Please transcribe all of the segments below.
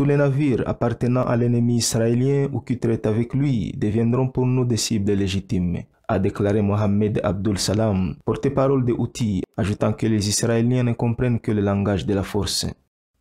Tous les navires appartenant à l'ennemi israélien ou qui traitent avec lui deviendront pour nous des cibles légitimes, a déclaré Mohamed Abdul Salam, porte-parole des Houthis, ajoutant que les Israéliens ne comprennent que le langage de la force.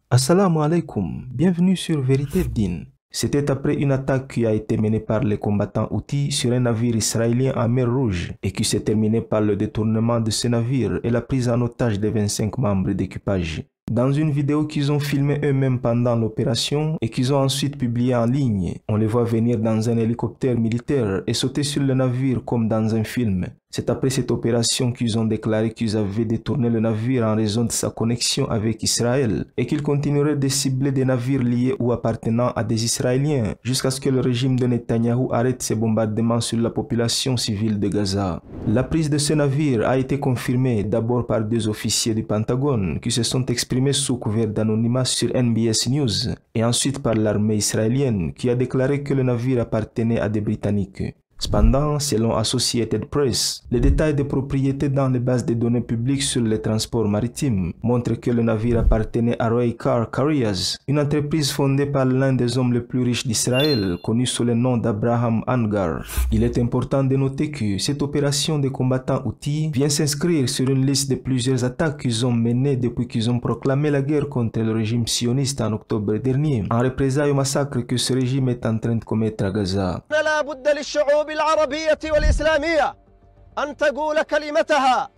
Assalamu alaikum, bienvenue sur Vérité Din. C'était après une attaque qui a été menée par les combattants Houthis sur un navire israélien en mer Rouge et qui s'est terminée par le détournement de ce navire et la prise en otage des 25 membres d'équipage. Dans une vidéo qu'ils ont filmée eux-mêmes pendant l'opération et qu'ils ont ensuite publiée en ligne, on les voit venir dans un hélicoptère militaire et sauter sur le navire comme dans un film. C'est après cette opération qu'ils ont déclaré qu'ils avaient détourné le navire en raison de sa connexion avec Israël et qu'ils continueraient de cibler des navires liés ou appartenant à des Israéliens jusqu'à ce que le régime de Netanyahou arrête ses bombardements sur la population civile de Gaza. La prise de ce navire a été confirmée d'abord par 2 officiers du Pentagone qui se sont exprimés sous couvert d'anonymat sur NBS News et ensuite par l'armée israélienne qui a déclaré que le navire appartenait à des Britanniques. Cependant, selon Associated Press, les détails des propriétés dans les bases de données publiques sur les transports maritimes montrent que le navire appartenait à Roy Car Carriers, une entreprise fondée par l'un des hommes les plus riches d'Israël, connu sous le nom d'Abraham Angar. Il est important de noter que cette opération des combattants Houthis vient s'inscrire sur une liste de plusieurs attaques qu'ils ont menées depuis qu'ils ont proclamé la guerre contre le régime sioniste en octobre dernier, en représailles au massacre que ce régime est en train de commettre à Gaza. العربية والإسلامية أن تقول كلمتها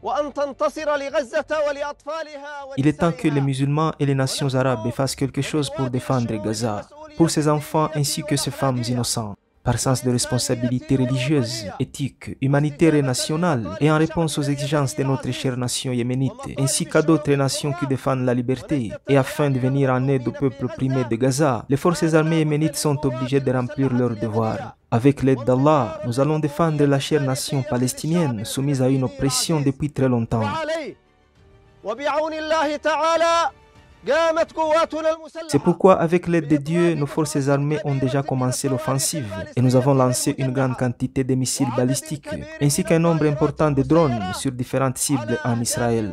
وأن تنتصر لغزة ولأطفالها. Il est temps que les musulmans et les nations arabes fassent quelque chose pour défendre Gaza, pour ses enfants ainsi que ses femmes innocentes, par sens de responsabilité religieuse, éthique, humanitaire et nationale, et en réponse aux exigences de notre chère nation yéménite, ainsi qu'à d'autres nations qui défendent la liberté, et afin de venir en aide au peuple opprimé de Gaza, les forces armées yéménites sont obligées de remplir leurs devoirs. Avec l'aide d'Allah, nous allons défendre la chère nation palestinienne soumise à une oppression depuis très longtemps. C'est pourquoi, avec l'aide de Dieu, nos forces armées ont déjà commencé l'offensive et nous avons lancé une grande quantité de missiles balistiques, ainsi qu'un nombre important de drones sur différentes cibles en Israël.